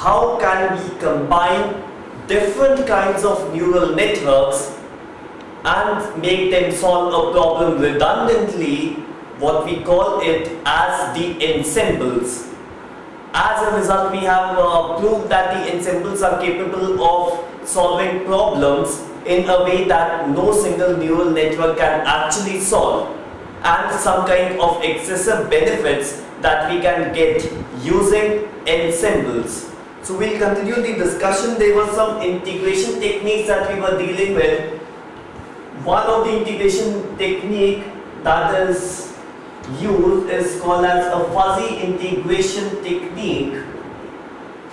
how can we combine different kinds of neural networks and make them solve a problem redundantly, what we call it as the ensembles. As a result, we have proved that the ensembles are capable of solving problems in a way that no single neural network can actually solve, and some kind of excessive benefits that we can get using ensembles. So we'll continue the discussion. There were some integration techniques that we were dealing with. One of the integration technique that is used is called as a fuzzy integration technique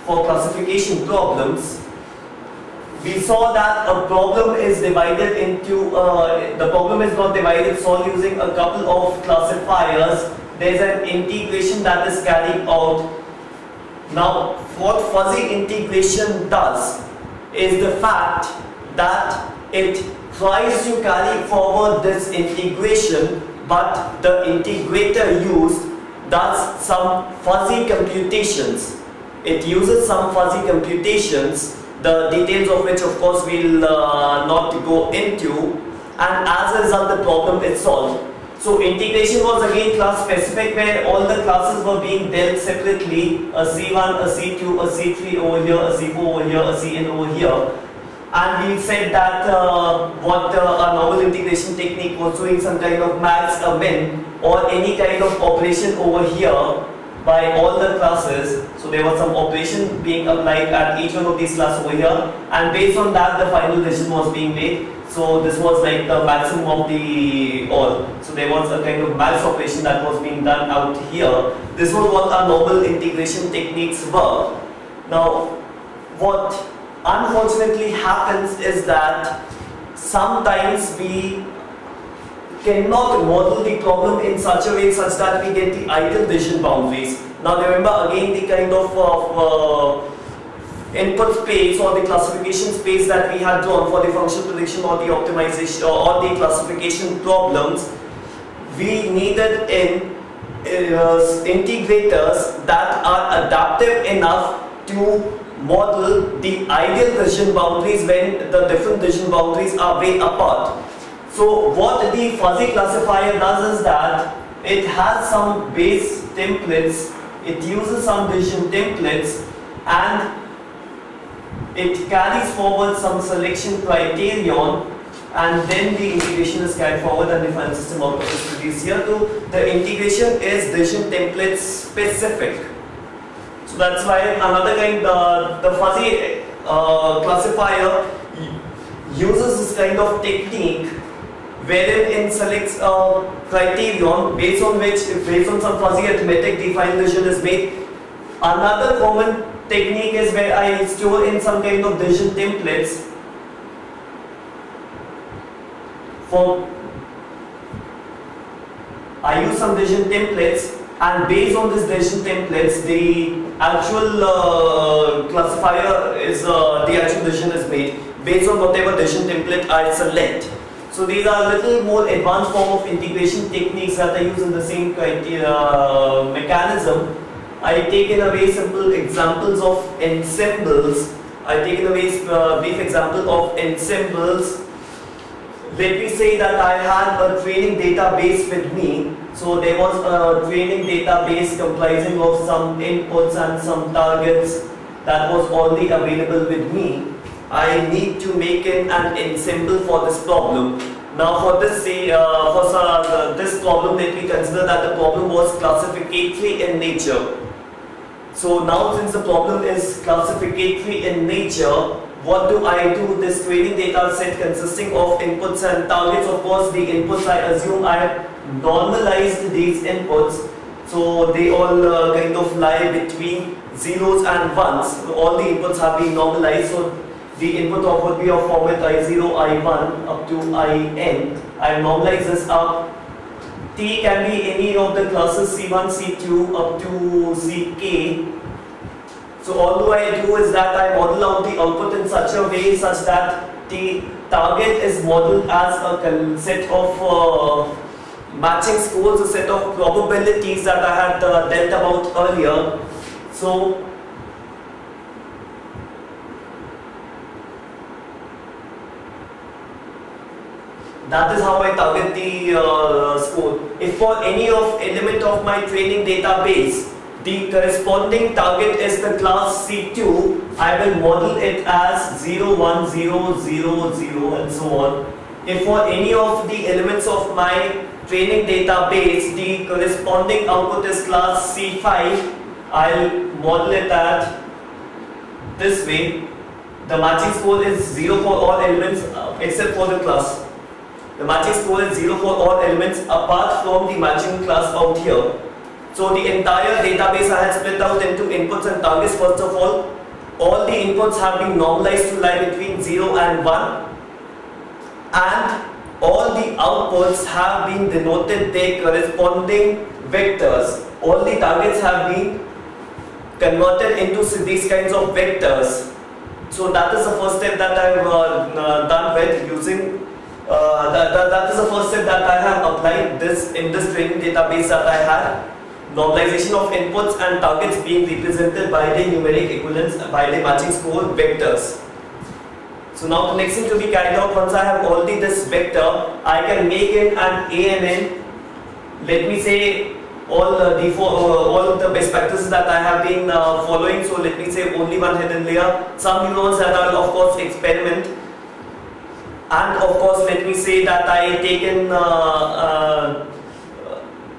for classification problems. We saw that a problem is divided into, the problem is not divided solved using a couple of classifiers. There is an integration that is carried out. Now, what fuzzy integration does is the fact that it tries to carry forward this integration, but the integrator used does some fuzzy computations. It uses some fuzzy computations, the details of which of course we'll not go into, and as a result the problem is solved. So integration was again class specific, where all the classes were being dealt separately, a C1, a C2, a C3 over here, a C4 over here, a Cn over here. And we said that what a normal integration technique was doing some kind of max, a min, or any kind of operation over here by all the classes. So there was some operation being applied at each one of these classes over here, and based on that the final decision was being made. So this was like the maximum of the all. So there was a kind of max operation that was being done out here. This was what our normal integration techniques were. Now, what unfortunately happens is that sometimes we cannot model the problem in such a way such that we get the ideal decision boundaries. Now remember again the kind of input space or the classification space that we had drawn for the function prediction or the optimization or the classification problems. We needed integrators that are adaptive enough to model the ideal decision boundaries when the different decision boundaries are way apart. So what the fuzzy classifier does is that it has some base templates, it uses some decision templates, and it carries forward some selection criterion, and then the integration is carried forward and the final system output is produced. Here too, the integration is decision template specific. So that's why another kind, the fuzzy classifier uses this kind of technique wherein it selects a criterion based on which, based on some fuzzy arithmetic, the final decision is made. Another common technique is where I store in some kind of decision templates I use some decision templates, and based on these decision templates, the actual classifier is the actual decision is made based on whatever decision template I select. So these are a little more advanced form of integration techniques that I use in the same mechanism. I take in a very simple examples of ensembles. I take in a very brief example of ensembles. Let me say that I had a training database with me. So there was a training database comprising of some inputs and some targets that was already available with me. I need to make an ensemble for this problem. Now for this this problem, let me consider that the problem was classificatory in nature. So now since the problem is classificatory in nature, what do I do? This training data set consisting of inputs and targets. Of course, the inputs, I assume I have normalized these inputs. So they all kind of lie between zeros and ones. So all the inputs have been normalized. So the input of would be of format I0, I1 up to IN. I normalize this up. T can be any of the classes C1, C2 up to Ck. So all I do is that I model out the output in such a way such that the target is modeled as a set of matching scores, a set of probabilities that I had dealt about earlier. So That is how I target the score. If for any of element of my training database, the corresponding target is the class C2, I will model it as 0, 1, 0, 0, 0 and so on. If for any of the elements of my training database, the corresponding output is class C5, I'll model it at this way. The matching score is 0 for all elements except for the class. The matching score is 0 for all elements apart from the matching class out here. So the entire database I had split out into inputs and targets first of all. All the inputs have been normalized to lie between 0 and 1. And all the outputs have been denoted their corresponding vectors. All the targets have been converted into these kinds of vectors. So that is the first step that I have done with using, that is the first step that I have applied this in this training database that I had. Normalization of inputs and targets being represented by the numeric equivalents by the matching score vectors. So now the next thing to be carried out, once I have already this vector, I can make it an A and N. Let me say all the best practices that I have been following. So let me say only one hidden layer, some neurons that I will of course experiment, and of course let me say that I taken a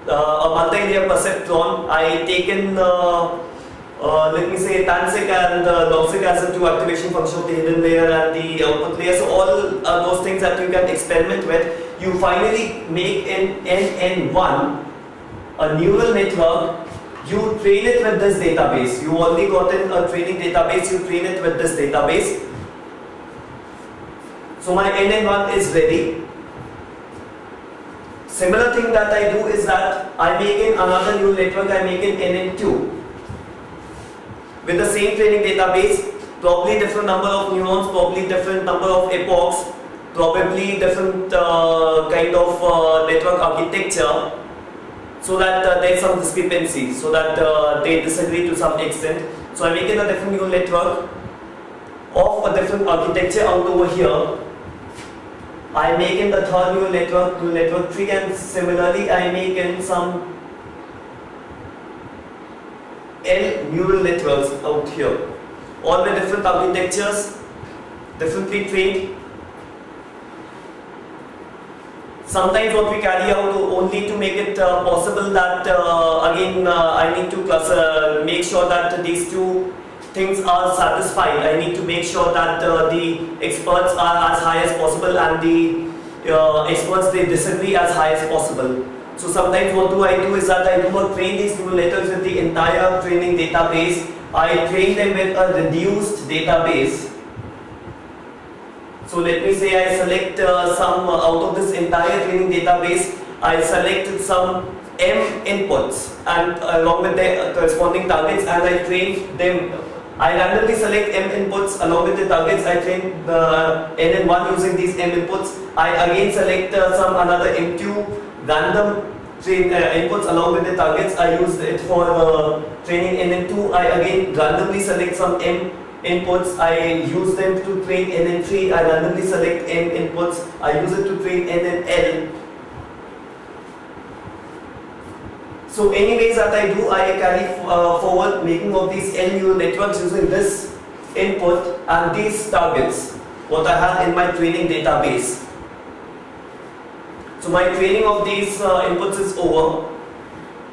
multi-layer perceptron. I taken let me say tansic and logsic as the two activation function of the hidden layer and the output layer. So all those things that you can experiment with. You finally make an NN1, a neural network. You train it with this database. You already gotten a training database. You train it with this database. So my NN1 is ready. Similar thing that I do is that I make in another neural network. I make in NN2 with the same training database, probably different number of neurons, probably different number of epochs, probably different kind of network architecture, so that there is some discrepancy, so that they disagree to some extent. So I make in a different neural network of a different architecture out over here. I make in the third neural network 3, and similarly I make in some L neural networks out here, all with different architectures, differently trained. Sometimes what we carry out only to make it possible that again I need to make sure that these two things are satisfied. I need to make sure that the experts are as high as possible and the experts they disagree as high as possible. So sometimes what do I do is that I do not train these neural networks with the entire training database. I train them with a reduced database. So let me say I select some out of this entire training database, I selected some M inputs and along with the corresponding targets, and I train them. I randomly select M inputs along with the targets. I train the NN1 using these M inputs. I again select some another M2 random inputs along with the targets. I use it for training NN2. I again randomly select some M inputs. I use them to train NN3. I randomly select M inputs. I use it to train NNL. So anyways that I do, I carry forward making of these L neural networks using this input and these targets, what I have in my training database. So my training of these inputs is over.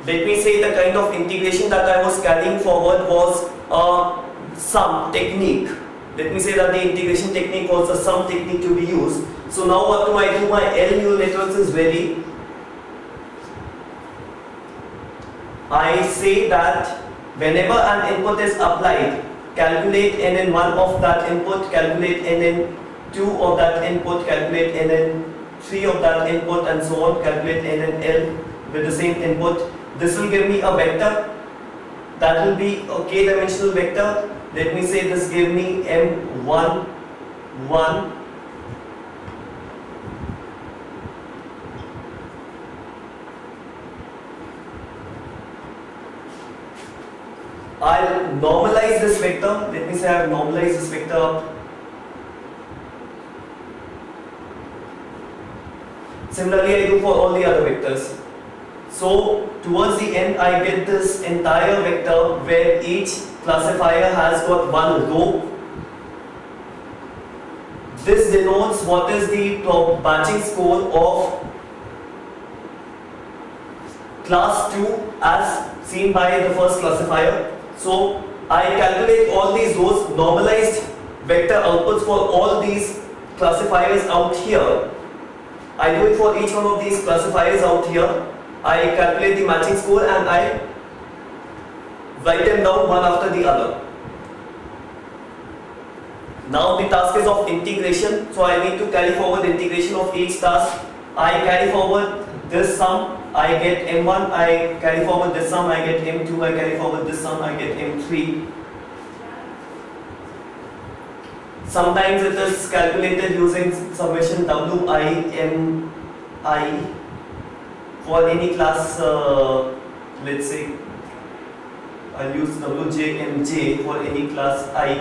Let me say the kind of integration that I was carrying forward was a sum technique. Let me say that the integration technique was a sum technique to be used. So now what do I do? My L neural networks is ready. I say that whenever an input is applied, calculate NN1 of that input, calculate NN2 of that input, calculate NN3 of that input, and so on, calculate NNL with the same input. This will give me a vector that will be a k-dimensional vector. Let me say this give me M1, 1. I'll normalize this vector. Let me say I have normalized this vector. Similarly, I do for all the other vectors. So towards the end, I get this entire vector where each classifier has got one row. This denotes what is the matching score of class 2 as seen by the first classifier. So I calculate all these rows, normalized vector outputs for all these classifiers out here. I do it for each one of these classifiers out here. I calculate the matching score and I write them down one after the other. Now the task is of integration, so I need to carry forward the integration of each task. I carry forward this sum, I get M1, I carry forward this sum, I get M2, I carry forward this sum, I get M3. Sometimes it is calculated using summation Wi, Mi for any class, let's say I'll use Wj, Mj for any class I,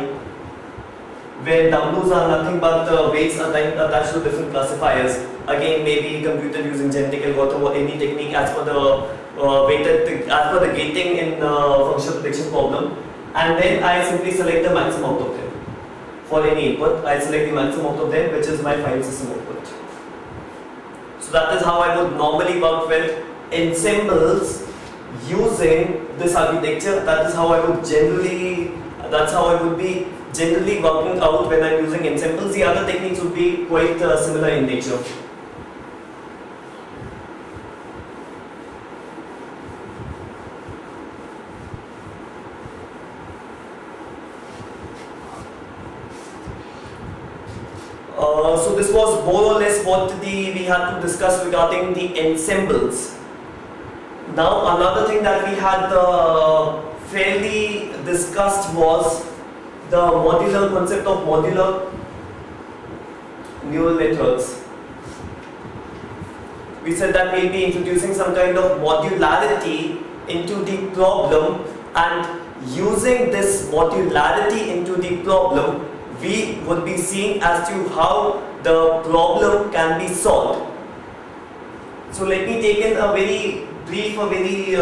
where W's are nothing but the weights attached to different classifiers. Again, maybe computed using genetic algorithm or any technique as per the gating in functional prediction problem, and then I simply select the maximum out of them. For any input, I select the maximum out of them, which is my final system output. So that is how I would normally work with ensembles using this architecture. That is how I would generally, that's how I would be generally working out when I'm using ensembles. The other techniques would be quite similar in nature. So this was more or less what we had to discuss regarding the ensembles. Now another thing that we had fairly discussed was the modular concept of modular neural networks. We said that we'll be introducing some kind of modularity into the problem, and using this modularity into the problem, we would be seeing as to how the problem can be solved. So let me take in a very brief, a very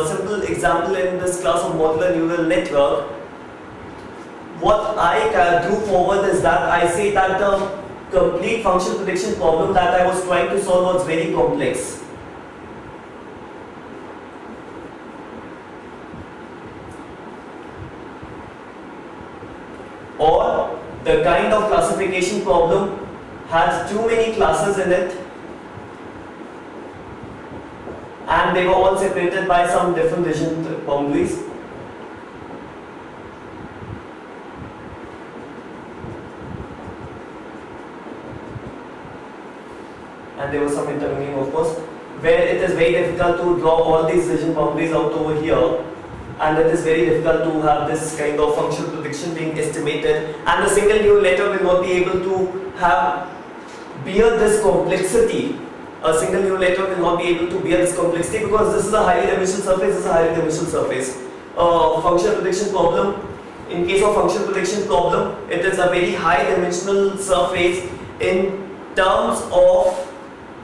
simple example in this class of modular neural network. What I do forward is that I say that the complete function prediction problem that I was trying to solve was very complex. Or the kind of classification problem had too many classes in it, and they were all separated by some different decision boundaries. And there was some intermingling, of course, where it is very difficult to draw all these decision boundaries out over here, and it is very difficult to have this kind of functional prediction being estimated, and a single neural network will not be able to bear this complexity. A single neural network will not be able to bear this complexity because this is a highly dimensional surface, this is a highly dimensional surface. Functional prediction problem, in case of functional prediction problem, it is a very high dimensional surface in terms of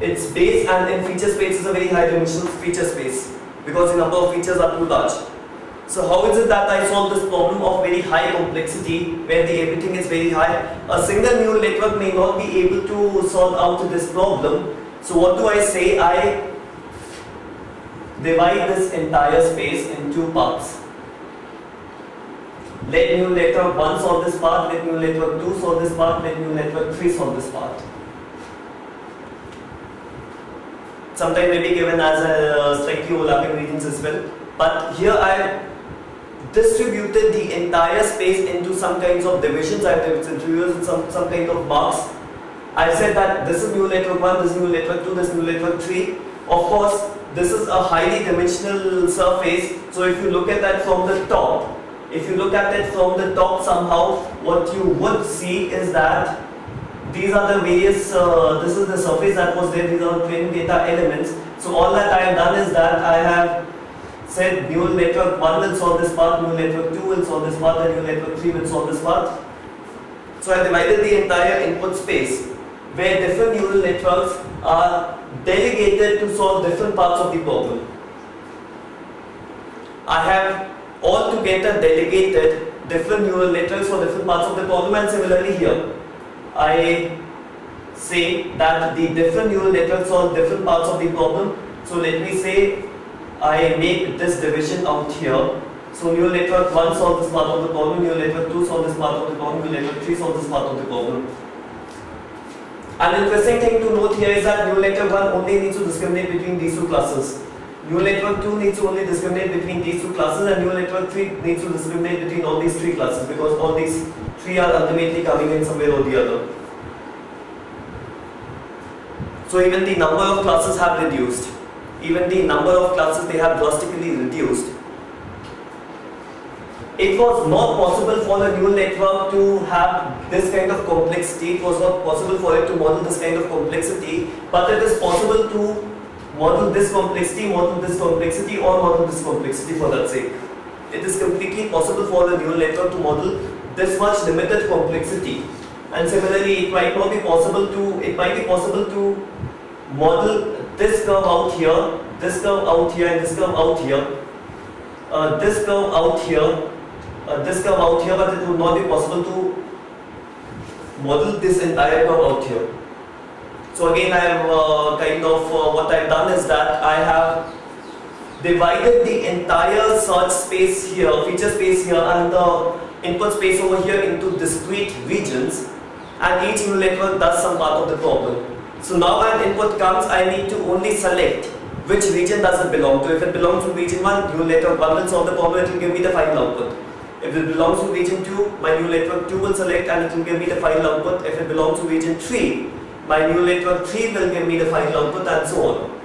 its base, and in feature space is a very high dimensional feature space because the number of features are too large. So how is it that I solve this problem of very high complexity where everything is very high? A single neural network may not be able to solve out this problem. So what do I say? I divide this entire space in two parts. Let neural network 1 solve this part, let neural network 2 solve this part, let neural network 3 solve this part. Sometimes may be given as a slightly overlapping regions as well. But here I distributed the entire space into some kinds of divisions. I have introduced some kind of marks. I said that this is neural network 1, this is neural network 2, this is neural network 3. Of course, this is a highly dimensional surface. So if you look at that from the top, somehow, what you would see is that these are the various, this is the surface that was there, these are the training data elements. So all that I have done is that I have said neural network 1 will solve this part, neural network 2 will solve this part, and neural network 3 will solve this part. So I divided the entire input space. where different neural networks are delegated to solve different parts of the problem. I have altogether delegated different neural networks for different parts of the problem, and similarly here I say that the different neural networks solve different parts of the problem. So let me say I make this division out here. So neural network 1 solves this part of the problem, neural network 2 solves this part of the problem, neural network 3 solves this part of the problem. An interesting thing to note here is that neural network 1 only needs to discriminate between these two classes. Neural network 2 needs to only discriminate between these two classes, and neural network 3 needs to discriminate between all these three classes, because all these three are ultimately coming in somewhere or the other. So even the number of classes have reduced. Even the number of classes, they have drastically reduced. It was not possible for the neural network to have this kind of complexity. It was not possible for it to model this kind of complexity, but it is possible to model this complexity, model this complexity, or model this complexity for that sake. It is completely possible for the neural network to model this much limited complexity. And similarly, it might be possible to model this curve out here, this curve out here, and this curve out here, this curve out here, this curve out here, but it would not be possible to model this entire curve out here. So again, I have what I've done is that I have divided the entire search space here, feature space here, and the input space over here into discrete regions, and each neural network does some part of the problem. So now when input comes, I need to only select which region does it belong to. If it belongs to region 1, neural network 1 will solve the problem, it will give me the final output. If it belongs to region 2, my neural network 2 will select and it will give me the final output. If it belongs to region 3, my neural network 3 will give me the final output, and so on.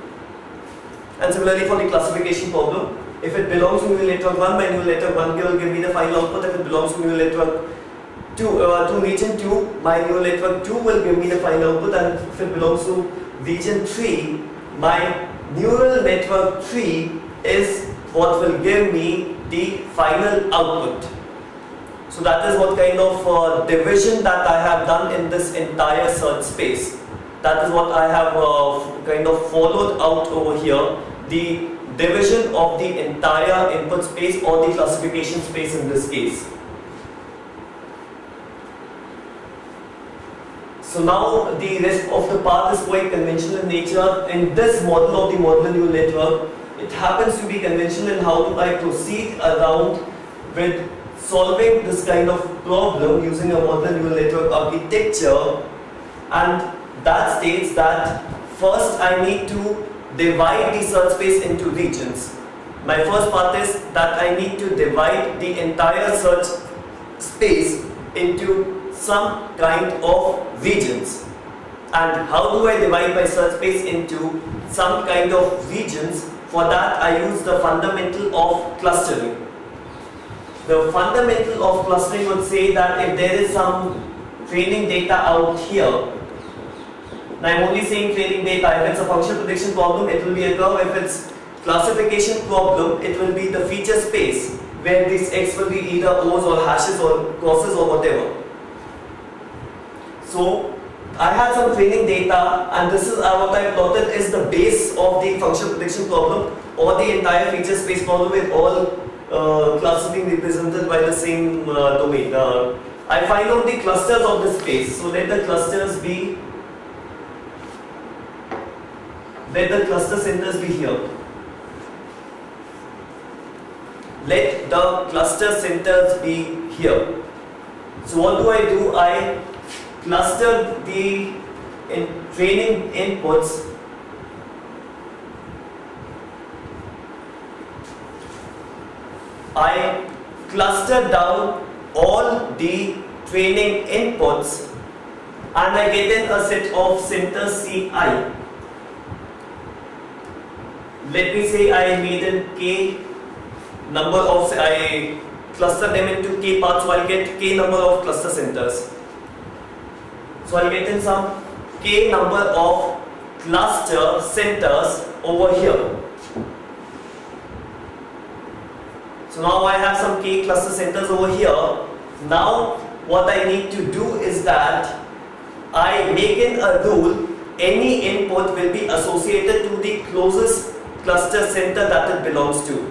And similarly for the classification problem, if it belongs to neural network 1, my neural network 1 will give me the final output. If it belongs to neural network 2, to region 2, my neural network 2 will give me the final output, and if it belongs to region 3, my neural network 3 is what will give me the final output. So that is what kind of division that I have done in this entire search space. That is what I have kind of followed out over here, the division of the entire input space, or the classification space in this case. So now the rest of the part is quite conventional in nature. In this model of the modular neural network, it happens to be conventional in how do I proceed around with solving this kind of problem using a modular neural network architecture, and that states that first I need to divide the search space into regions. My first part is that I need to divide the entire search space into some kind of regions. And how do I divide my search space into some kind of regions? For that I use the fundamental of clustering. The fundamental of clustering would say that if there is some training data out here, and I'm only saying training data, if it's a function prediction problem, it will be a curve. If it's classification problem, it will be the feature space where this X will be either O's or hashes or crosses or whatever. So I had some training data, and this is what I plotted is the base of the function prediction problem, or the entire feature space problem with all classes being represented by the same domain. I find out the clusters of the space. So let the clusters be, let the cluster centers be here. Let the cluster centers be here. So what do? I cluster the training inputs I cluster down all the training inputs, and I get in a set of centers Ci. Let me say I made in k number of, I cluster them into k parts, so I'll get k number of cluster centers. So I'll get in some k number of cluster centers over here. So now I have some k cluster centers over here. Now what I need to do is that I make in a rule, any input will be associated to the closest cluster center that it belongs to.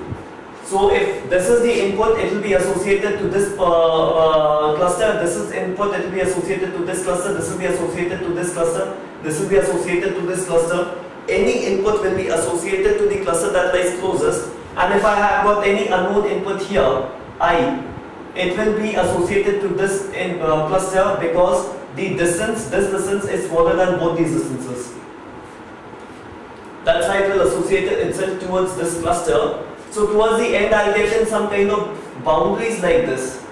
So if this is the input, it will be associated to this cluster. This is input, it will be associated to this cluster. This will be associated to this cluster. This will be associated to this cluster. Any input will be associated to the cluster that lies closest. And if I have got any unknown input here, I, it will be associated to this cluster because the distance, this distance is smaller than both these distances. That's why it will associate itself towards this cluster. So towards the end, I'll get in some kind of boundaries like this.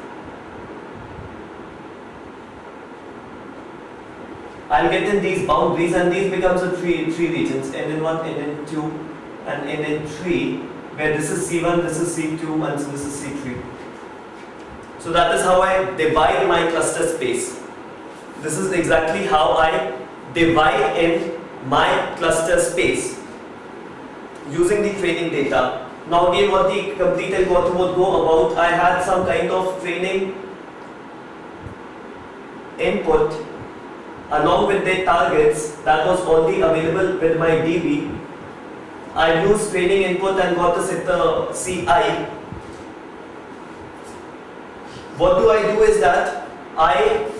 I'll get in these boundaries, and these becomes a three regions: NN1, NN2, and NN3, where this is C1, this is C2, and this is C3. So that is how I divide my cluster space. This is exactly how I divide in my cluster space using the training data. Now again, what the complete algorithm would go about, I had some kind of training input along with the targets that was already available with my DB. I used training input and got the setter CI. What do I do is that I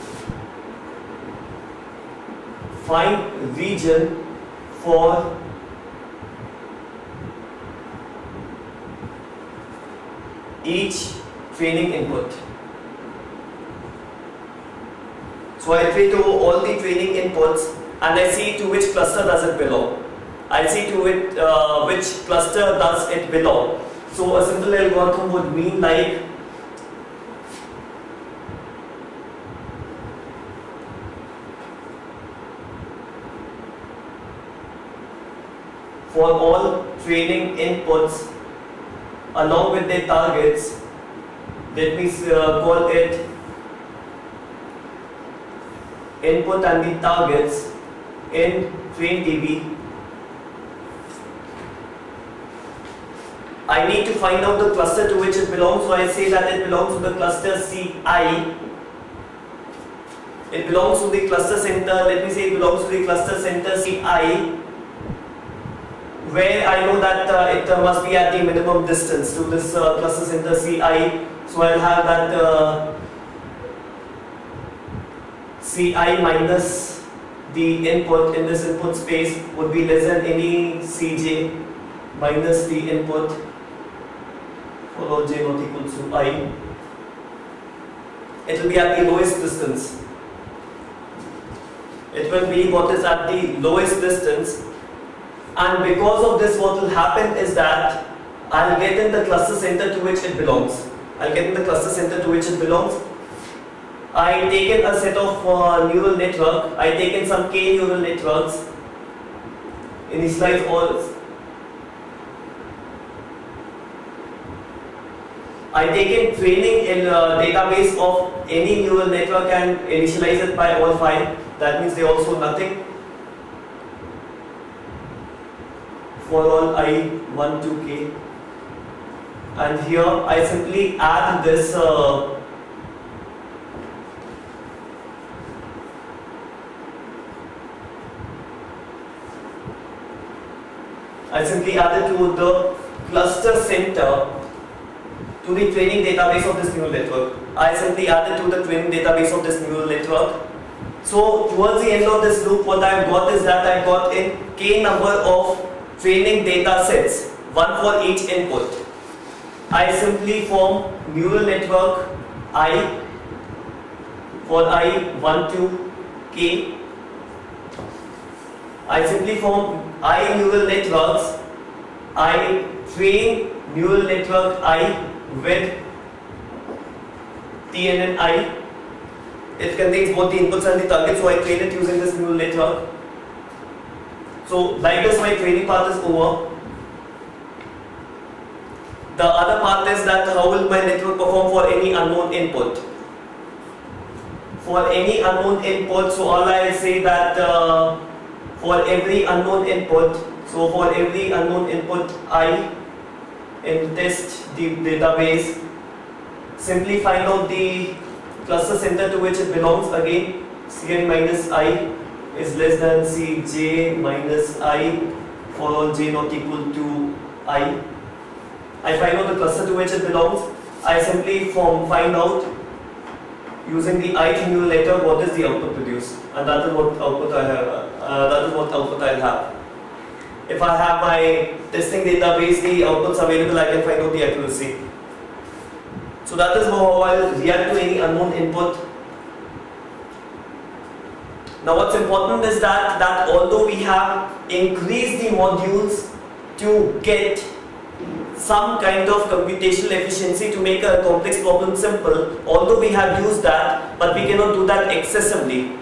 find region for each training input. So I train over all the training inputs and I see to which cluster does it belong. I see to it which cluster does it belong. So a simple algorithm would mean like for all training inputs along with their targets, let me call it input and the targets in train-DB. I need to find out the cluster to which it belongs, so I say that it belongs to the cluster CI. It belongs to the cluster center, let me say it belongs to the cluster center CI, where I know that it must be at the minimum distance to this cluster center CI. So I'll have that CI minus the input in this input space would be less than any Cj minus the input for all j not equal to I. It will be at the lowest distance. It will be what is at the lowest distance. And because of this, what will happen is that I'll get in the cluster center to which it belongs. I'll get in the cluster center to which it belongs. I take in a set of neural network. I take in some K neural networks. Initialize all. I take in training in database of any neural network and initialize it by all 5. That means they also nothing. For all I 1 to k, and here I simply add this I simply add it to the cluster center to the training database of this neural network. I simply add it to the training database of this neural network. So towards the end of this loop, what I've got is that I've got in k number of training data sets, one for each input. I simply form neural network I for I 1 to k. I simply form I neural networks. I train neural network I with TNN I. It contains both the inputs and the targets, so I train it using this neural network. So like this, my training part is over. The other part is that how will my network perform for any unknown input. For any unknown input, so all I say that for every unknown input, so for every unknown input I in test the database, simply find out the cluster center to which it belongs again. Cn minus I is less than Cj minus I for all j not equal to I. I find out the cluster to which it belongs. I simply find out using the ith neural network what is the output produced, and that is what output I have. That is what output I'll have. If I have my testing database, the outputs available, I can find out the accuracy. So that is how I'll react to any unknown input. Now what's important is that although we have increased the modules to get some kind of computational efficiency to make a complex problem simple, although we have used that, but we cannot do that excessively.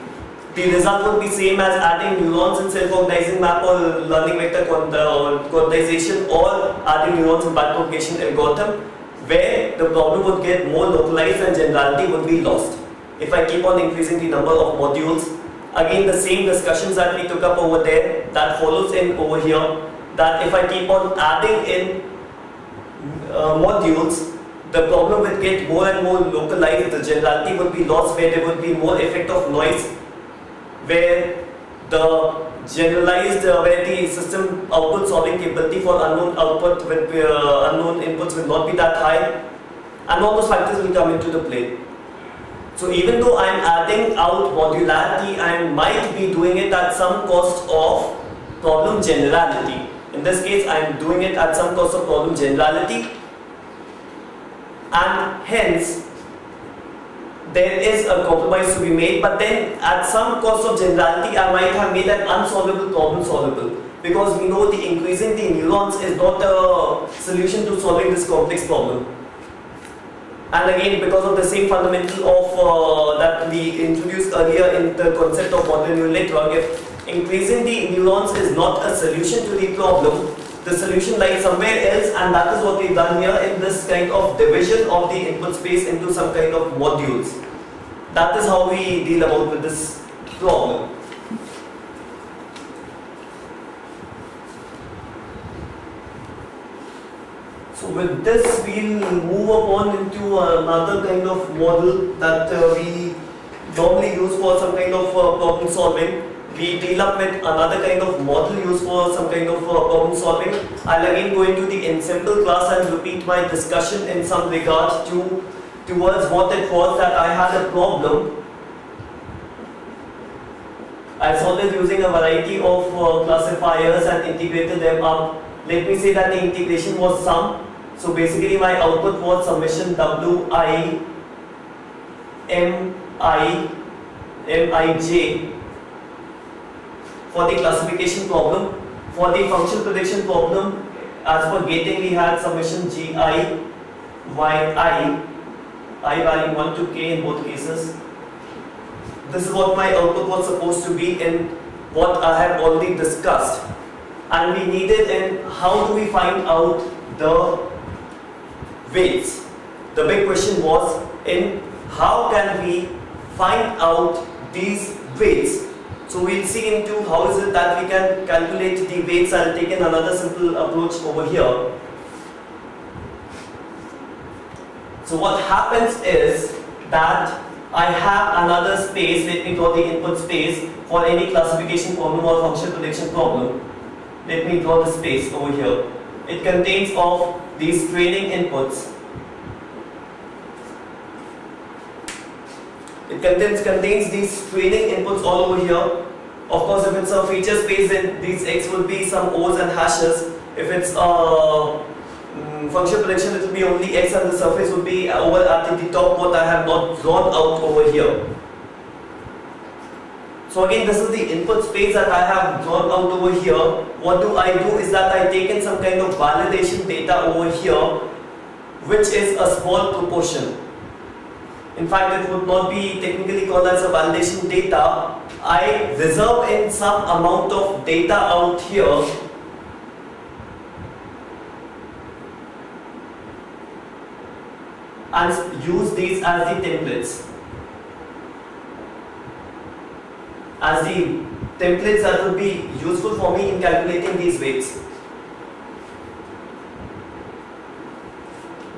The result would be same as adding neurons in self-organizing map or learning vector quantization, or adding neurons in backpropagation algorithm, where the problem would get more localized and generality would be lost. If I keep on increasing the number of modules, again the same discussions that we took up over there, that follows in over here, that if I keep on adding in modules, the problem would get more and more localized, the generality would be lost, where there would be more effect of noise, where the generalized, where the system output solving capability for unknown output with unknown inputs will not be that high, and all those factors will come into the play. So even though I am adding out modularity, I might be doing it at some cost of problem generality. In this case, I am doing it at some cost of problem generality, and hence there is a compromise to be made, but then at some cost of generality I might have made an unsolvable problem solvable, because we know the increasing the neurons is not a solution to solving this complex problem. And again, because of the same fundamental of that we introduced earlier in the concept of modular neural network, if increasing the neurons is not a solution to the problem, the solution lies somewhere else, and that is what we've done here in this kind of division of the input space into some kind of modules. That is how we deal about with this problem. So with this, we'll move upon into another kind of model that we normally use for some kind of problem solving. We deal up with another kind of model used for some kind of problem solving. I'll again go into the ensemble class and repeat my discussion in some regard towards what it was that I had a problem. I solved it using a variety of classifiers and integrated them up. Let me say that the integration was sum. So basically my output was summation Wi Mij for the classification problem. For the function prediction problem, as per gating, we had summation Gi Yi, I valuing 1 to k in both cases. This is what my output was supposed to be in what I have already discussed. And we needed in how do we find out the weights. The big question was in how can we find out these weights. So we'll see into how is it that we can calculate the weights. I'll take in another simple approach over here. So what happens is that I have another space, let me draw the input space for any classification problem or function prediction problem. Let me draw the space over here. It contains of these training inputs. It contains these training inputs all over here. Of course, if it's a feature space, then these X will be some O's and hashes. If it's a function prediction, it will be only X, and the surface will be over at the top, what I have not drawn out over here. So again, this is the input space that I have drawn out over here. What do I do is that I take in some kind of validation data over here, which is a small proportion. In fact, it would not be technically called as a validation data. I reserve in some amount of data out here and use these as the templates. As the templates that would be useful for me in calculating these weights.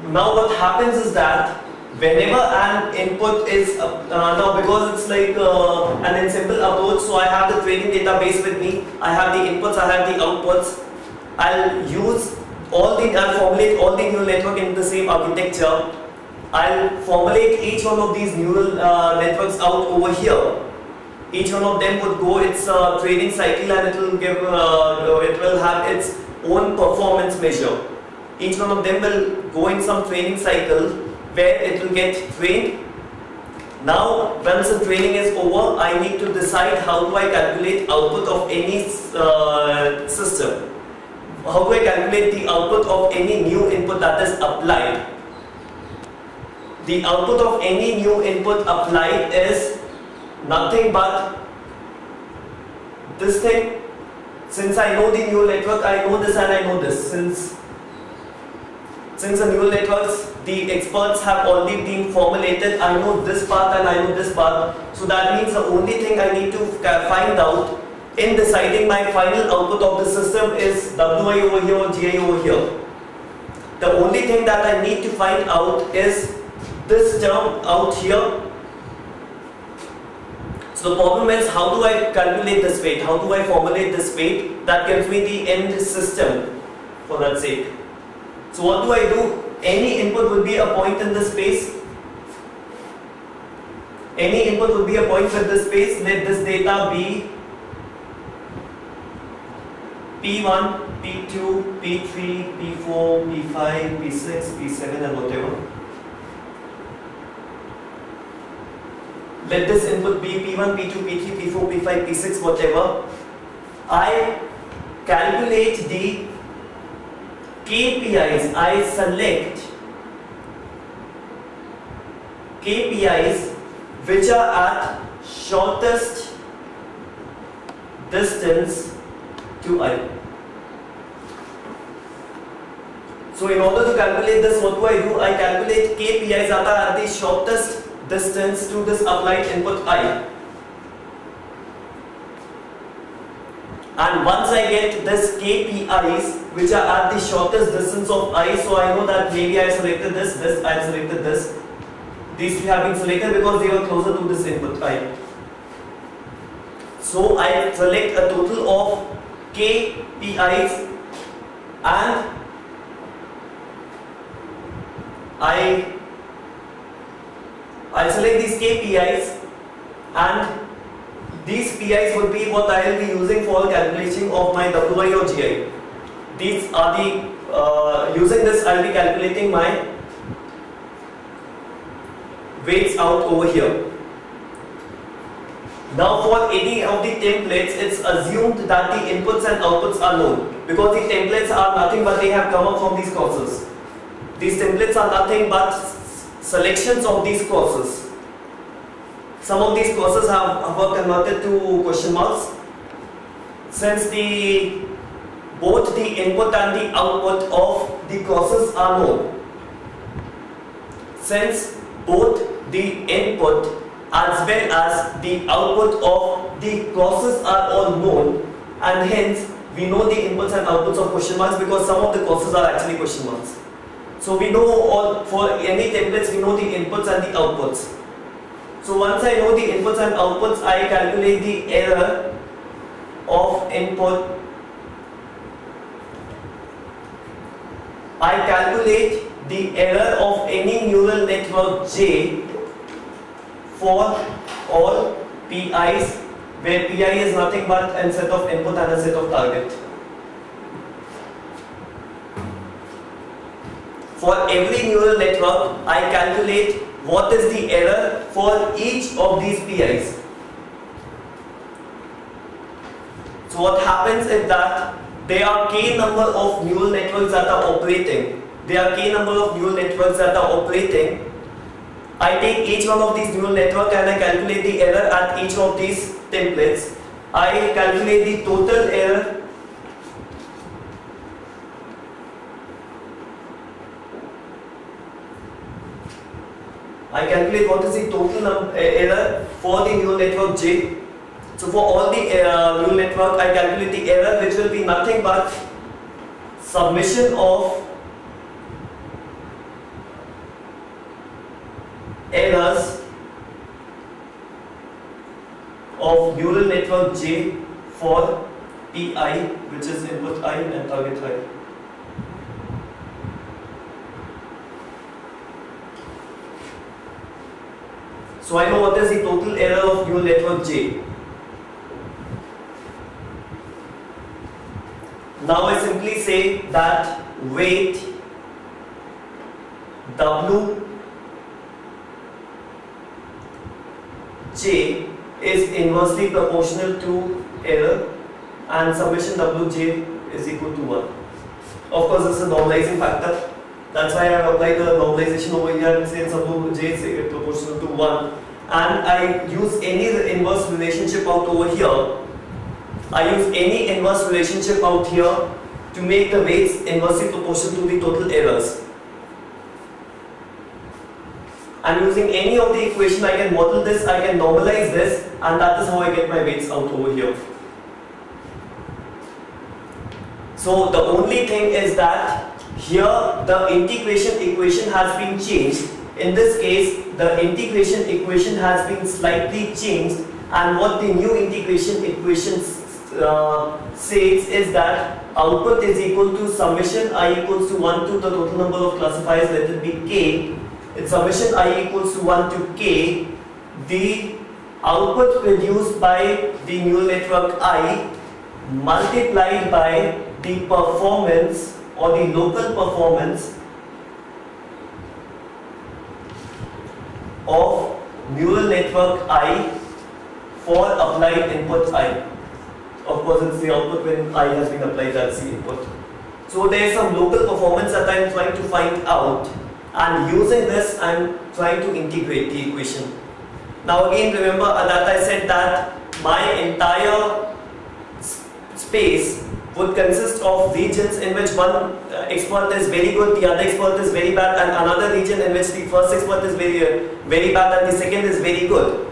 Now what happens is that whenever an input is now, because it's like an ensemble approach, so I have the training database with me, I have the inputs, I have the outputs. I'll formulate all the neural network in the same architecture. I'll formulate each one of these neural networks out over here. Each one of them would go its training cycle, and it will have its own performance measure. Each one of them will go in some training cycle where it will get trained. Now, once the training is over, I need to decide how do I calculate output of any system. How do I calculate the output of any new input that is applied? The output of any new input applied is nothing but this thing. Since I know the neural network, I know this and I know this. Since the neural networks, the experts have already been formulated, I know this part and I know this part. So that means the only thing I need to find out in deciding my final output of the system is Wi over here or Gi over here. The only thing that I need to find out is this term out here. So the problem is, how do I calculate this weight? How do I formulate this weight that gives me the end system for that sake? So what do I do? Any input will be a point in this space. Any input will be a point with this space. Let this data be P1, P2, P3, P4, P5, P6, P7 and whatever. Let this input be P1, P2, P3, P4, P5, P6, whatever. I calculate the KPIs. I select KPIs which are at shortest distance to I. So in order to calculate this, what do? I calculate KPIs that are at the shortest distance to this applied input I. And once I get this KPIs which are at the shortest distance of I, so I know that maybe I selected this, I selected this. These three have been selected because they were closer to this input I. So I select a total of KPIs and I'll select these KPIs, and these PIs would be what I will be using for calculation of my Wi or Gi. These are the, using this I will be calculating my weights out over here. Now for any of the templates, it's assumed that the inputs and outputs are known, because the templates are nothing but they have come up from these courses. These templates are nothing but selections of these courses. Some of these courses were converted to question marks. Since both the input and the output of the courses are known, since both the input as well as the output of the courses are all known, and hence we know the inputs and outputs of question marks, because some of the courses are actually question marks. So we know for any templates we know the inputs and the outputs. So once I know the inputs and outputs, I calculate the error of input. I calculate the error of any neural network J for all PIs, where PI is nothing but a set of input and a set of target. For every neural network, I calculate what is the error for each of these PIs. So what happens is that there are k number of neural networks that are operating. I take each one of these neural networks and I calculate the error at each of these templates. I calculate the total error . I calculate what is the total error for the neural network J. So for all the neural network, I calculate the error, which will be nothing but summation of errors of neural network J for Pi, which is input I and target I. So I know what is the total error of neural network J. Now I simply say that weight W J is inversely proportional to error and summation Wj is equal to 1. Of course, this is a normalizing factor. That's why I have applied the normalization over here and say Wj is proportional to 1. And I use any inverse relationship out over here. I use any inverse relationship out here to make the weights inversely proportional to the total errors. And using any of the equation, I can model this, I can normalize this, and that is how I get my weights out over here. So the only thing is that here the integration equation has been changed. In this case, the integration equation has been slightly changed, and what the new integration equation says is that output is equal to summation I equals to 1 to the total number of classifiers, let it be k. It's summation I equals to 1 to k, the output produced by the neural network I multiplied by the performance or the local performance of neural network I for applied input I. Of course, it's the output when I has been applied, that's the input. So there is some local performance that I am trying to find out, and using this I am trying to integrate the equation. Now again, remember that I said that my entire space would consist of regions in which one expert is very good, the other expert is very bad, and another region in which the first expert is very bad and the second is very good.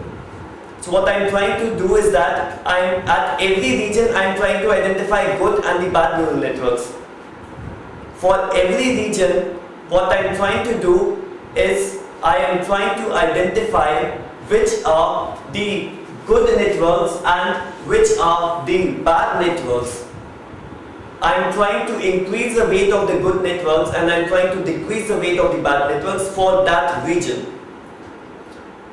So what I am trying to do is that at every region I am trying to identify good and the bad neural networks. For every region, what I am trying to do is I am trying to identify which are the good networks and which are the bad networks. I am trying to increase the weight of the good networks and I am trying to decrease the weight of the bad networks for that region.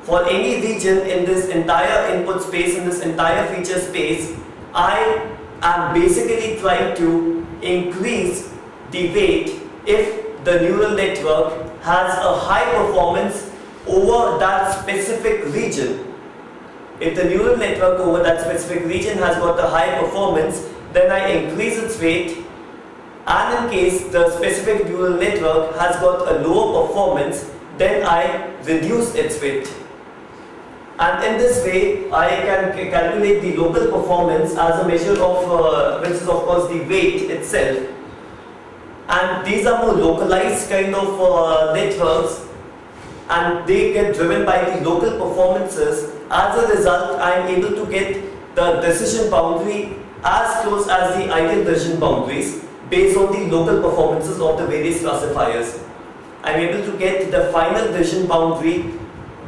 For any region in this entire input space, in this entire feature space, I am basically trying to increase the weight if the neural network has a high performance over that specific region. If the neural network over that specific region has got a high performance, then I increase its weight, and in case the specific neural network has got a lower performance, then I reduce its weight. And in this way, I can calculate the local performance as a measure of, which is of course the weight itself. And these are more localized kind of networks, and they get driven by the local performances. As a result, I am able to get the decision boundary as close as the ideal decision boundaries based on the local performances of the various classifiers. I am able to get the final decision boundary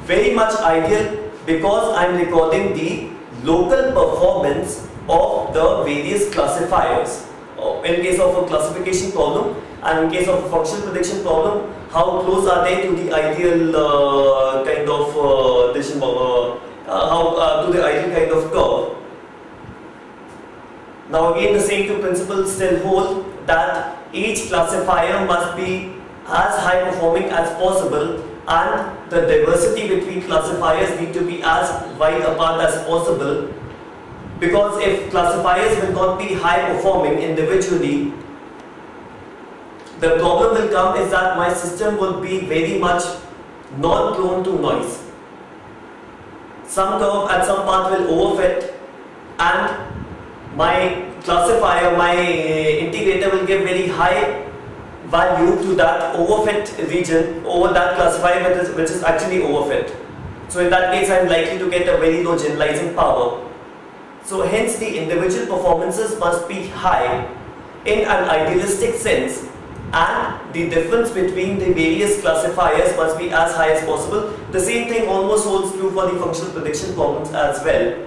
very much ideal because I am recording the local performance of the various classifiers. In case of a classification problem and in case of a functional prediction problem, how close are they to the ideal kind of decision, to the ideal kind of curve. Now again, the same two principles still hold, that each classifier must be as high performing as possible, and the diversity between classifiers need to be as wide apart as possible, because if classifiers will not be high performing individually, the problem will come is that my system will be very much non-prone to noise. Some curve at some part will overfit, and my classifier, my integrator will give very high value to that overfit region over that classifier which is actually overfit. So in that case, I am likely to get a very low generalizing power. So hence the individual performances must be high in an idealistic sense, and the difference between the various classifiers must be as high as possible, The same thing almost holds true for the functional prediction problems as well.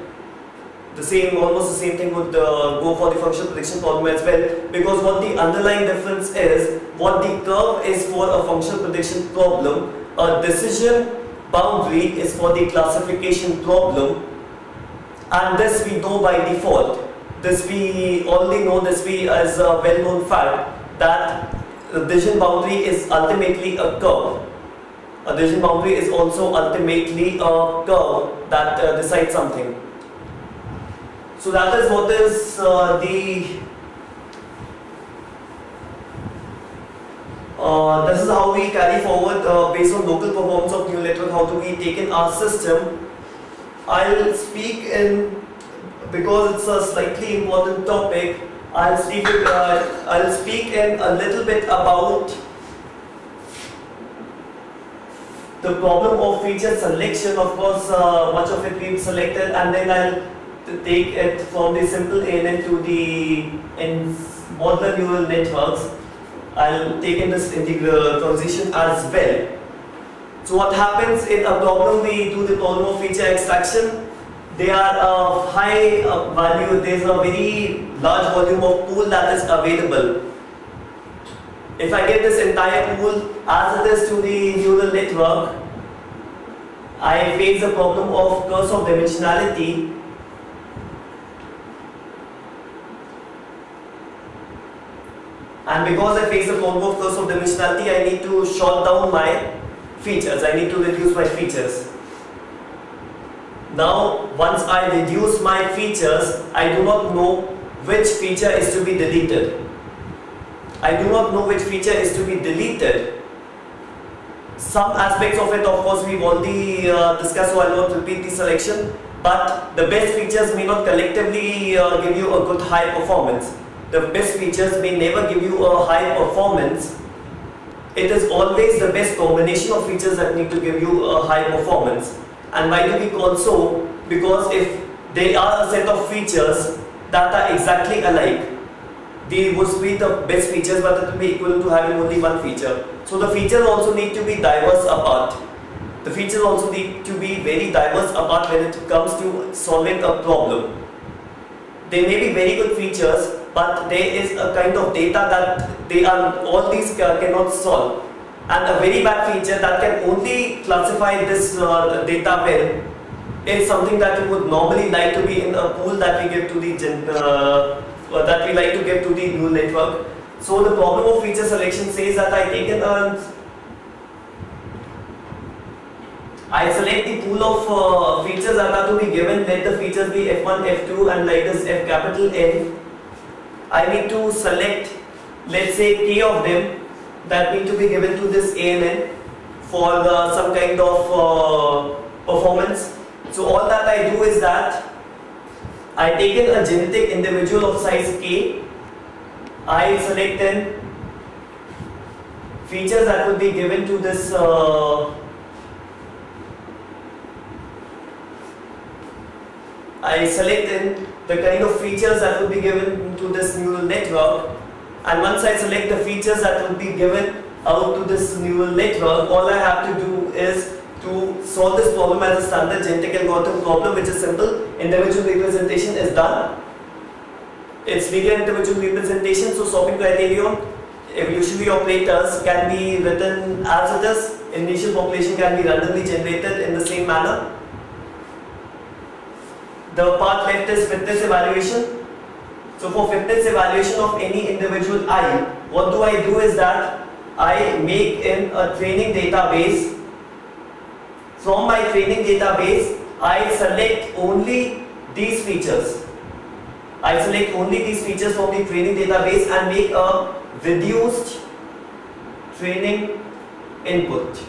Almost the same thing would go for the functional prediction problem as well, because what the underlying difference is, what the curve is for a functional prediction problem, a decision boundary is for the classification problem, and this we know by default. This we already know, this we as a well-known fact, that the decision boundary is ultimately a curve. A decision boundary is also ultimately a curve that decides something. So that is what is this is how we carry forward based on local performance of neural network. How do we take in our system? I'll speak in, because it's a slightly important topic, I'll speak in a little bit about the problem of feature selection. Of course, much of it we've selected, and then I'll take it from the simple ANN to the modular neural networks. I'll take in this integral transition as well. So what happens in a problem, we do the problem of feature extraction. They are of high value, there's a very large volume of pool that is available. If I get this entire pool as it is to the neural network, I face the problem of curse of dimensionality. And because I face the problem of curse of dimensionality, I need to short down my features. I need to reduce my features. Now, once I reduce my features, I do not know which feature is to be deleted. I do not know which feature is to be deleted. Some aspects of it, of course, we've already discussed, so I will not repeat the selection. But the best features may not collectively give you a good high performance. The best features may never give you a high performance. It is always the best combination of features that need to give you a high performance. And why do we call so? Because if there are a set of features that are exactly alike, they would be the best features, but it will be equivalent to having only one feature. So the features also need to be diverse apart. The features also need to be very diverse apart when it comes to solving a problem. They may be very good features, but there is a kind of data that all these cannot solve. And a very bad feature that can only classify this data well is something that we would normally like to be in a pool that we give to the neural network. So the problem of feature selection says that I select the pool of features that are to be given. Let the features be f1, f2, and like this f capital N. I need to select, let's say, k of them that need to be given to this ANN for some kind of performance. So all that I do is that I take in a genetic individual of size k. I select then features that will be given to this I select in the kind of features that will be given to this neural network, and once I select the features that will be given out to this neural network, all I have to do is to solve this problem as a standard genetic algorithm problem, which is simple. Individual representation is done. It's linear individual representation, so swapping criterion, evolutionary operators can be written as it is. Initial population can be randomly generated in the same manner. The part left is fitness evaluation. So for fitness evaluation of any individual I, what do I do is that I make in a training database. From my training database, I select only these features. I select only these features from the training database and make a reduced training input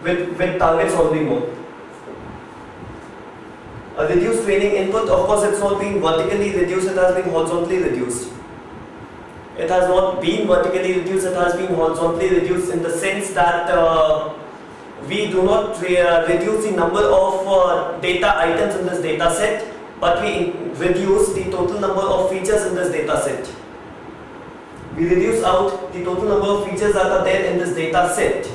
with targets already known. A reduced training input, of course, it's not being vertically reduced, it has been horizontally reduced. It has not been vertically reduced, it has been horizontally reduced in the sense that we do not reduce the number of data items in this data set, but we reduce the total number of features in this data set. We reduce out the total number of features that are there in this data set.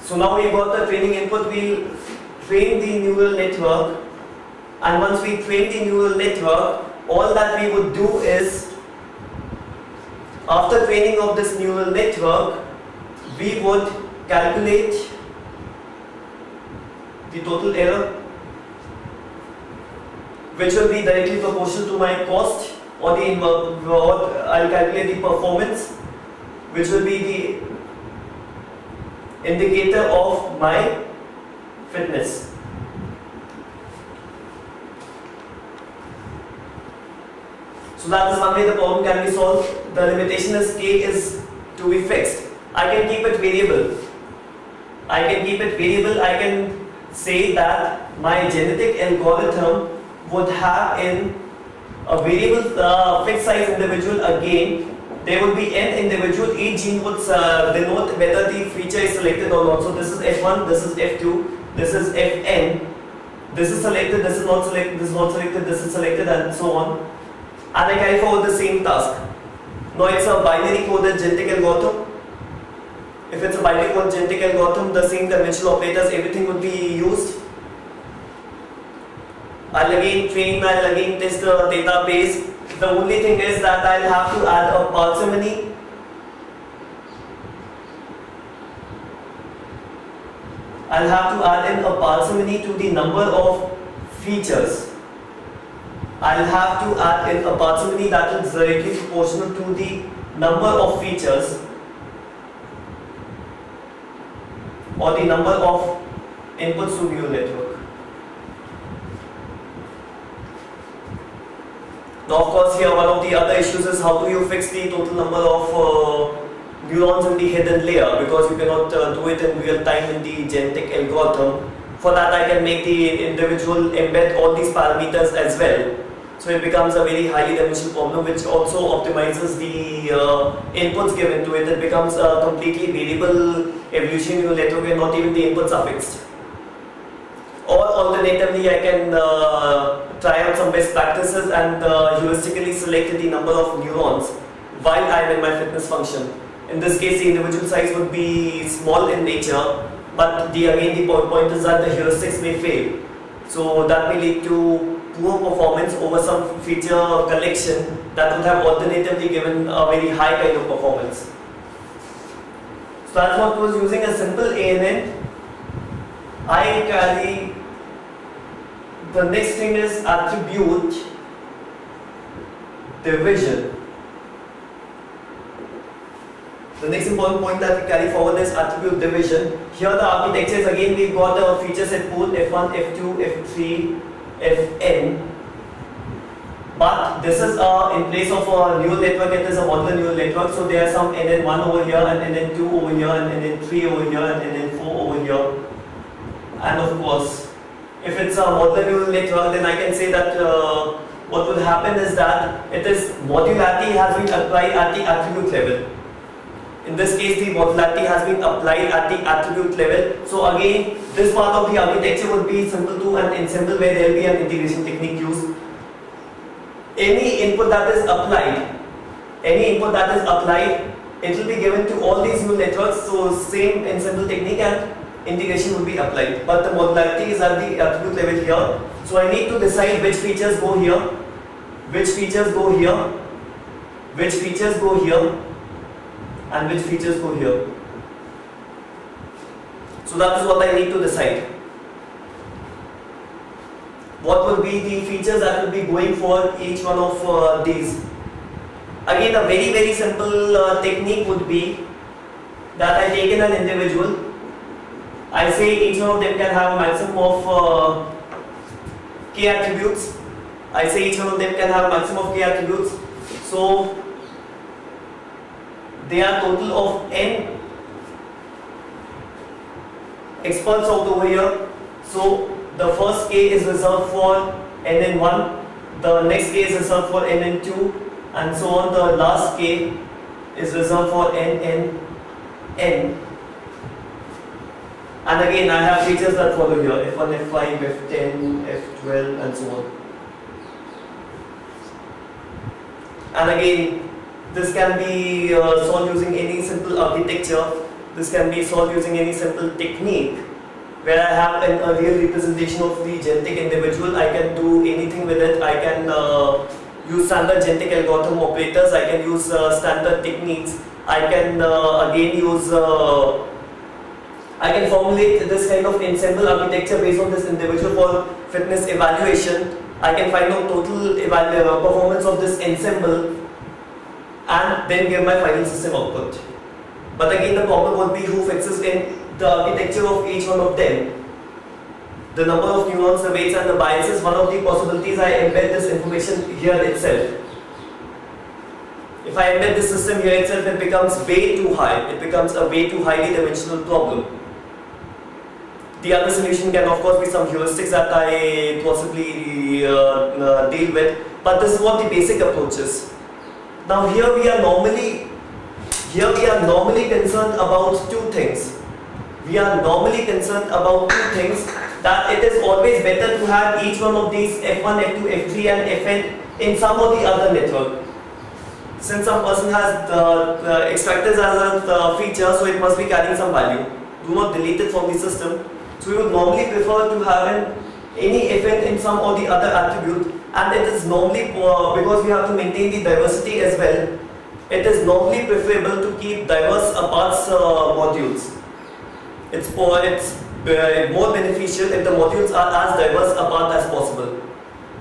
So now we got the training input, we'll train the neural network, and once we train the neural network, all that we would do is, after training of this neural network, we would calculate the total error, which will be directly proportional to my cost, or I'll calculate the performance, which will be the indicator of my fitness. So that is one way the problem can be solved. The limitation is k is to be fixed. I can keep it variable. I can say that my genetic algorithm would have in a variable fixed size individual. Again, there would be n individual. Each gene would denote whether the feature is selected or not. So this is F1, this is F2, this is Fn. This is selected, this is not selected, this is not selected, this is selected, and so on. And I carry forward the same task. Now it's a binary coded genetic algorithm. If it's a binary coded genetic algorithm, the same conventional operators, everything would be used. I'll again train, I'll again test the database. The only thing is that I'll have to add a parsimony. I'll have to add in a parsimony to the number of features. I'll have to add in a parsimony that is directly proportional to the number of features, or the number of inputs to neural network. Now of course here one of the other issues is how do you fix the total number of neurons in the hidden layer, because you cannot do it in real time in the genetic algorithm. For that I can make the individual embed all these parameters as well. So it becomes a very highly dimensional problem, which also optimizes the inputs given to it. It becomes a completely variable evolution neural network where not even the inputs are fixed. Or alternatively, I can try out some best practices and heuristically select the number of neurons while I am in my fitness function. In this case, the individual size would be small in nature, but again the point is that the heuristics may fail. So that may lead to poor performance over some feature collection that would have alternatively given a very high kind of performance. So that's what was using a simple ANN. I carry, the next thing is attribute division. The next important point that we carry forward is attribute division. Here the architecture is, again we've got a feature set pool F1, F2, F3, Fn, but this is in place of a neural network, it is a modular neural network, so there are some NN1 over here, and NN2 over here, and NN3 over here, and NN4 over here. And of course, if it's a modular neural network, then I can say that what will happen is that modularity has been applied at the attribute level. In this case, the modularity has been applied at the attribute level. So again, this part of the architecture would be simple to an ensemble where there will be an integration technique used. Any input that is applied, it will be given to all these neural networks. So same ensemble technique and integration will be applied. But the modularity is at the attribute level here. So I need to decide which features go here, which features go here, which features go here, and which features go here. So that is what I need to decide. What will be the features that will be going for each one of these. Again, a very very simple technique would be that I take in an individual. I say each one of them can have a maximum of k attributes. I say each one of them can have a maximum of k attributes. So they are total of n experts out over here. So the first k is reserved for nn1, the next k is reserved for nn2, and so on. The last k is reserved for nn. And again, I have features that follow here: f1, f5, f10, f12, and so on. And again, this can be solved using any simple architecture. This can be solved using any simple technique where I have a real representation of the genetic individual. I can do anything with it. I can use standard genetic algorithm operators. I can use standard techniques. I can again use I can formulate this kind of ensemble architecture based on this individual for fitness evaluation. I can find out total performance of this ensemble and then give my final system output. But again, the problem would be who fixes in the architecture of each one of them. The number of neurons, the weights and the biases. One of the possibilities, I embed this information here itself. If I embed this system here itself, it becomes way too high. It becomes a way too highly dimensional problem. The other solution can of course be some heuristics that I possibly deal with. But this is what the basic approach is. Now here we are normally concerned about two things. We are normally concerned about two things, that it is always better to have each one of these F1, F2, F3 and Fn in some or the other network. Since some person has the extractors as a feature, so it must be carrying some value. Do not delete it from the system. So we would normally prefer to have any Fn in some or the other attribute, and it is normally, because we have to maintain the diversity as well, it is normally preferable to keep diverse aparts modules. It's more beneficial if the modules are as diverse apart as possible.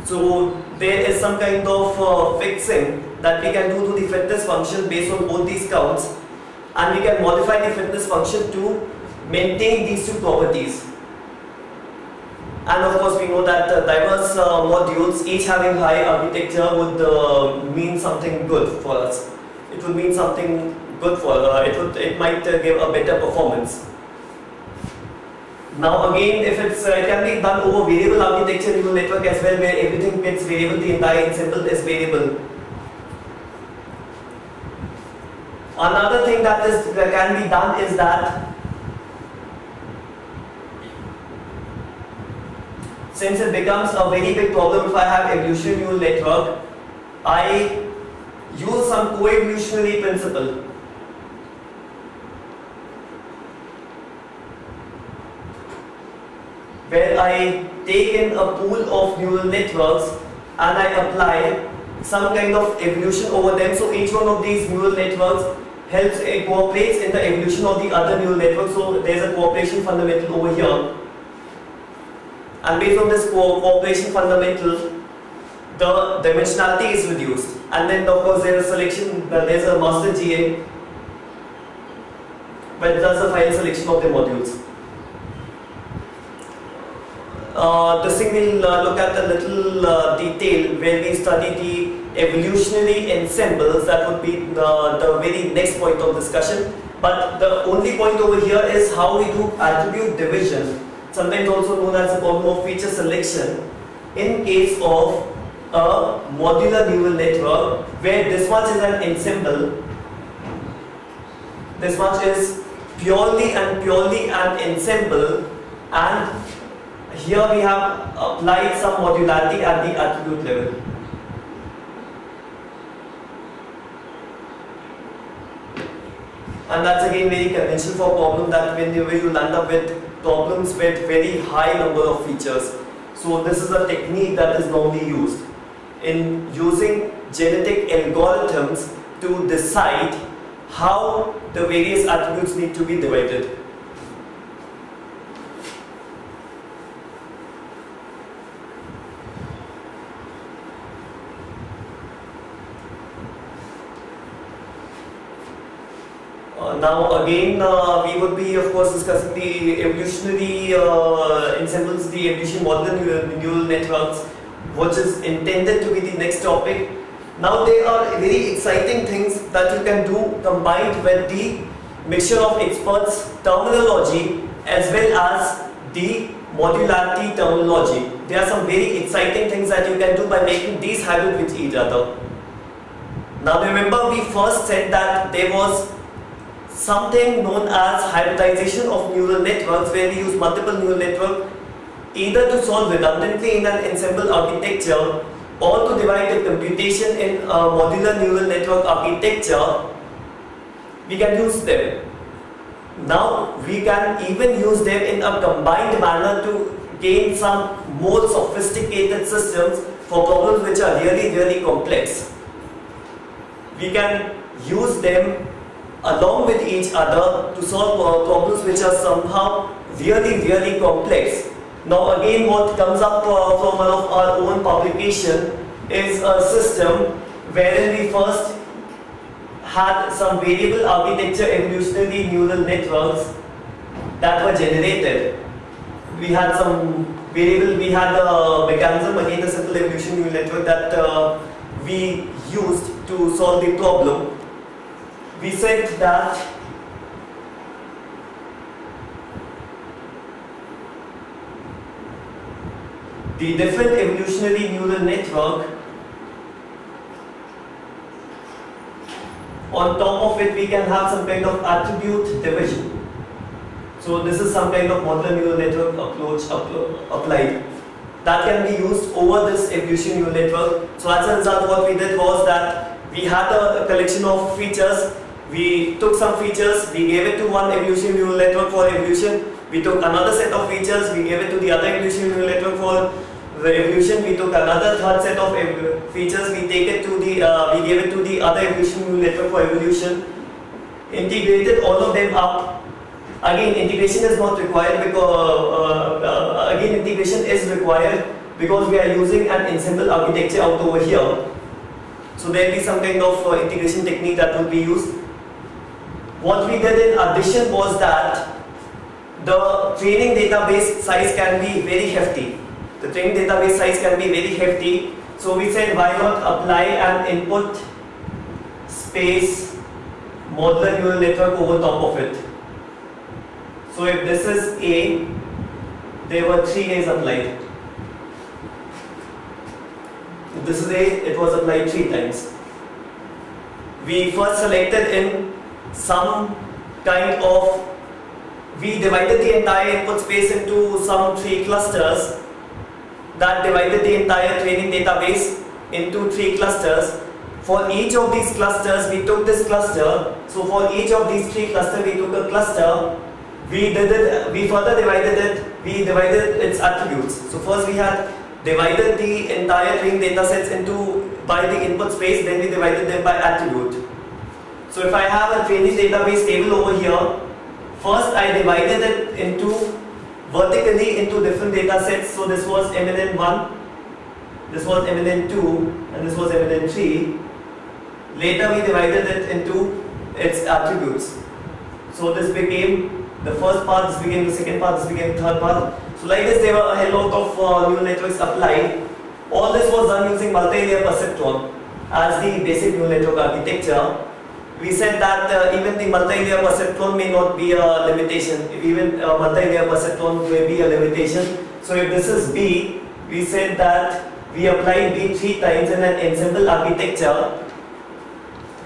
So there is some kind of fixing that we can do to the fitness function based on both these counts, and we can modify the fitness function to maintain these two properties. And of course we know that diverse modules, each having high architecture, would mean something good for us. It would mean something good for it might give a better performance. Now again, if it can be done over variable architecture neural network as well, where everything gets variable, the entire ensemble is variable. Another thing that can be done is that since it becomes a very big problem if I have evolutionary neural network, I use some co-evolutionary principle. Where I take in a pool of neural networks and I apply some kind of evolution over them. So each one of these neural networks helps, cooperates in the evolution of the other neural network. So there is a cooperation fundamental over here. And based on this cooperation fundamental, the dimensionality is reduced. And then of course there is a selection, there is a master GA, but does a final selection of the modules. This thing we'll look at a little detail where we study the evolutionary ensembles. That would be the very next point of discussion. But the only point over here is how we do attribute division, sometimes also known as the problem of feature selection, in case of a modular neural network where this much is an ensemble, this much is purely an ensemble, and here we have applied some modularity at the attribute level. And that's again very conventional for problem, that whenever you land up with problems with very high number of features. So this is a technique that is normally used in using genetic algorithms to decide how the various attributes need to be divided. Now again, we would be of course discussing the evolutionary ensembles, the evolution modular neural networks, which is intended to be the next topic. Now there are very exciting things that you can do combined with the mixture of experts terminology as well as the modularity terminology. There are some very exciting things that you can do by making these hybrid with each other. Now remember, we first said that there was something known as hybridization of neural networks, where we use multiple neural networks either to solve redundantly in an ensemble architecture or to divide the computation in a modular neural network architecture. We can use them. Now we can even use them in a combined manner to gain some more sophisticated systems for problems which are really complex. We can use them along with each other to solve problems which are somehow really complex. Now again, what comes up from one of our own publication is a system wherein we first had some variable architecture evolutionary neural networks that were generated. We had some variable, we had a mechanism, again a simple evolution neural network that we used to solve the problem. We said that the different evolutionary neural network, on top of it we can have some kind of attribute division. So this is some kind of modular neural network approach applied that can be used over this evolution neural network. So as a result, what we did was that we had a collection of features. We took some features, we gave it to one evolution neural network for evolution. We took another set of features, we gave it to the other evolution neural network for the evolution. We took another third set of features, we gave it to the other evolution neural network for evolution. Integrated all of them up. Again, integration is not required because integration is required because we are using an ensemble architecture out over here. So there will be some kind of integration technique that will be used. What we did in addition was that the training database size can be very hefty. The training database size can be very hefty. So we said, why not apply an input space modular neural network over top of it. So if this is A, there were 3 A's applied. If this is A, it was applied 3 times. We first selected in some kind of, we divided the entire input space into some 3 clusters that divided the entire training database into 3 clusters. For each of these clusters, we took this cluster. So for each of these 3 clusters, we took a cluster. We further divided it, we divided its attributes. So first we had divided the entire training data sets into by the input space, then we divided them by attribute. So if I have a training database table over here, first I divided it into vertically into different data sets. So this was MNN1, this was MNN2, and this was MNN3. Later we divided it into its attributes. So this became the first part, this became the second part, this became the third part. So like this, there were a hell lot of neural networks applied. All this was done using multi-layer perceptron as the basic neural network architecture. We said that even the multi-layer perceptron may not be a limitation. If even multi-layer perceptron may be a limitation. So if this is B, we said that we applied B 3 times in an ensemble architecture.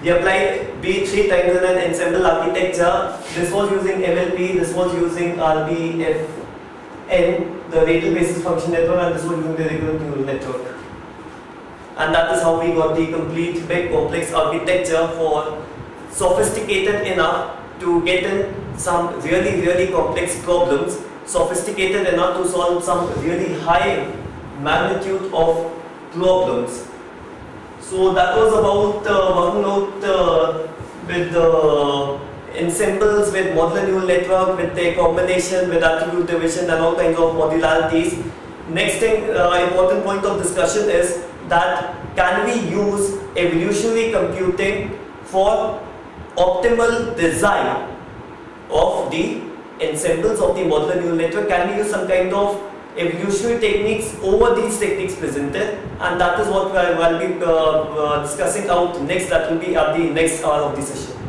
We applied B 3 times in an ensemble architecture. This was using MLP, this was using RBFN, the radial basis function network, and this was using the recurrent neural network. And that is how we got the complete big complex architecture for sophisticated enough to get in some really complex problems, sophisticated enough to solve some really high magnitude of problems. So that was about working out with the ensembles, with modular neural network, with the combination, with attribute division and all kinds of modularities. Next thing, important point of discussion is that can we use evolutionary computing for optimal design of the ensembles of the modular neural network? Can we use some kind of evolutionary techniques over these techniques presented? And that is what I will be discussing out next. That will be at the next hour of the session.